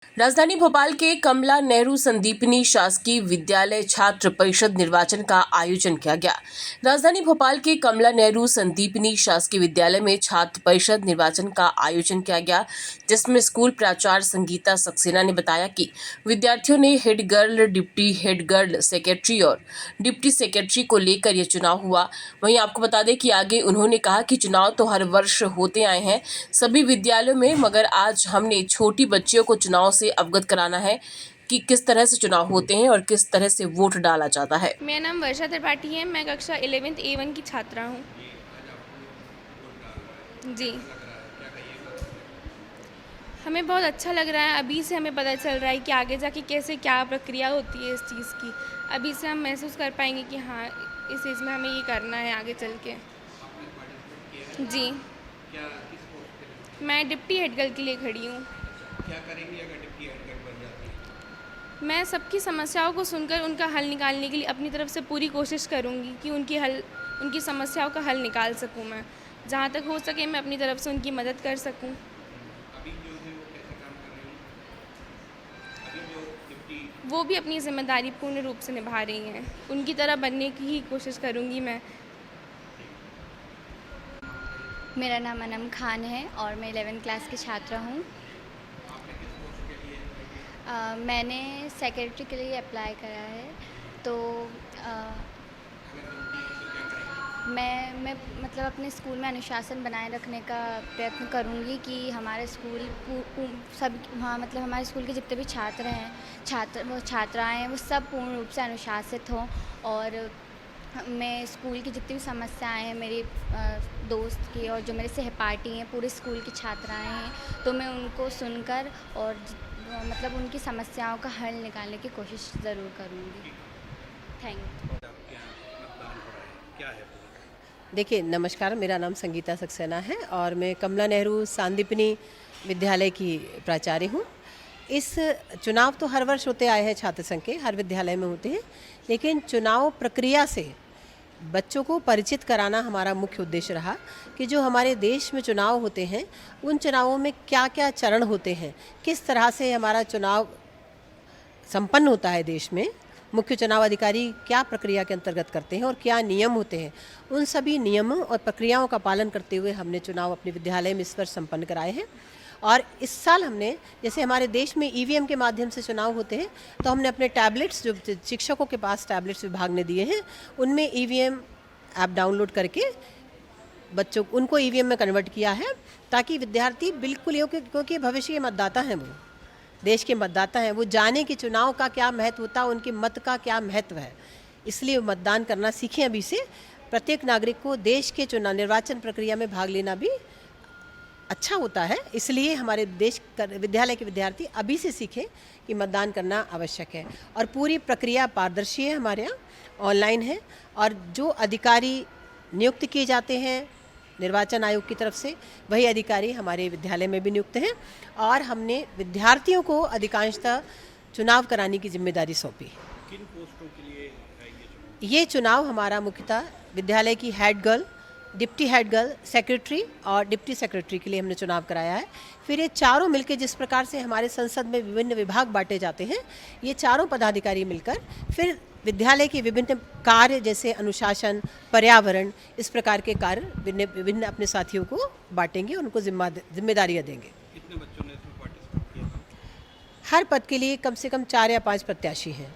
राजधानी भोपाल के कमला नेहरू संदीपनी शासकीय विद्यालय छात्र परिषद निर्वाचन का आयोजन किया गया। राजधानी भोपाल के कमला नेहरू संदीपनी शासकीय विद्यालय में छात्र परिषद निर्वाचन का आयोजन किया गया, जिसमें स्कूल प्राचार्य संगीता सक्सेना ने बताया कि विद्यार्थियों ने head girl, deputy head girl, secretary और डिप्टी सेक्रेटरी को लेकर यह चुनाव हुआ। वहीं आपको बता दें कि आगे उन्होंने कहा कि चुनाव तो हर वर्ष होते आए हैं सभी विद्यालयों में, मगर आज हमने छोटी बच्चियों को चुनाव से अवगत कराना है कि किस तरह से चुनाव होते हैं और किस तरह से वोट डाला जाता है। मेरा नाम वर्षा त्रिपाठी है। मैं कक्षा 11th A1 की छात्रा हूँ। जी, हमें बहुत अच्छा लग रहा है। अभी से हमें पता चल रहा है कि आगे जाके कैसे क्या प्रक्रिया होती है इस चीज़ की। अभी से हम महसूस कर पाएंगे कि हाँ, इस चीज़ में हमें ये करना है आगे चल के। जी, मैं डिप्टी हेड गर्ल के लिए खड़ी हूँ। क्या करेंगी अगर डिप्टी हेड गर्ल बन जाती है? मैं सबकी समस्याओं को सुनकर उनका हल निकालने के लिए अपनी तरफ से पूरी कोशिश करूँगी कि उनकी समस्याओं का हल निकाल सकूँ। मैं जहाँ तक हो सके मैं अपनी तरफ से उनकी मदद कर सकूँ। अभी जो है वो कैसे काम कर रही हैं? अभी जो डिप्टी वो भी अपनी जिम्मेदारी पूर्ण रूप से निभा रही हैं। उनकी तरह बनने की ही कोशिश करूँगी मैं। मेरा नाम अनम खान है और मैं 11th क्लास की छात्रा हूँ। मैंने सेक्रेटरी के लिए अप्लाई करा है, तो मैं मतलब अपने स्कूल में अनुशासन बनाए रखने का प्रयत्न करूँगी कि हमारे स्कूल सब हाँ मतलब हमारे स्कूल के जितने भी छात्र हैं, छात्राएँ हैं, वो सब पूर्ण रूप से अनुशासित हों। और मैं स्कूल की जितनी भी समस्याएं हैं मेरी दोस्त की और जो मेरे सहपाठी हैं, पूरे स्कूल की छात्राएं हैं, तो मैं उनको सुनकर और मतलब उनकी समस्याओं का हल निकालने की कोशिश ज़रूर करूँगी। Thank you. क्या है? देखिए, नमस्कार, मेरा नाम संगीता सक्सेना है और मैं कमला नेहरू संदीपनी विद्यालय की प्राचार्य हूँ। इस चुनाव तो हर वर्ष होते आए हैं, छात्र संघ के हर विद्यालय में होते हैं, लेकिन चुनाव प्रक्रिया से बच्चों को परिचित कराना हमारा मुख्य उद्देश्य रहा कि जो हमारे देश में चुनाव होते हैं उन चुनावों में क्या क्या चरण होते हैं, किस तरह से हमारा चुनाव संपन्न होता है देश में, मुख्य चुनाव अधिकारी क्या प्रक्रिया के अंतर्गत करते हैं और क्या नियम होते हैं, उन सभी नियमों और प्रक्रियाओं का पालन करते हुए हमने चुनाव अपने विद्यालय में इस वर्ष संपन्न कराए हैं। और इस साल हमने, जैसे हमारे देश में ईवीएम के माध्यम से चुनाव होते हैं, तो हमने अपने टैबलेट्स, जो शिक्षकों के पास टैबलेट्स विभाग ने दिए हैं, उनमें ईवीएम ऐप डाउनलोड करके बच्चों उनको ईवीएम में कन्वर्ट किया है, ताकि विद्यार्थी बिल्कुल, क्योंकि भविष्य के मतदाता हैं, वो देश के मतदाता हैं, वो जाने कि चुनाव का क्या महत्व होता है, उनके मत का क्या महत्व है, इसलिए मतदान करना सीखें अभी से। प्रत्येक नागरिक को देश के चुनाव निर्वाचन प्रक्रिया में भाग लेना भी अच्छा होता है, इसलिए हमारे विद्यालय के विद्यार्थी अभी से सीखें कि मतदान करना आवश्यक है। और पूरी प्रक्रिया पारदर्शी है, हमारे यहाँ ऑनलाइन है, और जो अधिकारी नियुक्त किए जाते हैं निर्वाचन आयोग की तरफ से, वही अधिकारी हमारे विद्यालय में भी नियुक्त हैं, और हमने विद्यार्थियों को अधिकांशतः चुनाव कराने की जिम्मेदारी सौंपी। किन पोस्टों के लिए है ये चुनाव हमारा मुख्यतः विद्यालय की head girl, deputy head girl, secretary और डिप्टी सेक्रेटरी के लिए हमने चुनाव कराया है। फिर ये चारों मिलकर, जिस प्रकार से हमारे संसद में विभिन्न विभाग बांटे जाते हैं, ये चारों पदाधिकारी मिलकर फिर विद्यालय के विभिन्न कार्य जैसे अनुशासन, पर्यावरण, इस प्रकार के कार्य विभिन्न अपने साथियों को बांटेंगे और उनको जिम्मेदारियाँ देंगे। कितने बच्चों ने इसमें पार्टिसिपेट किया? हर पद के लिए कम से कम 4 या 5 प्रत्याशी हैं।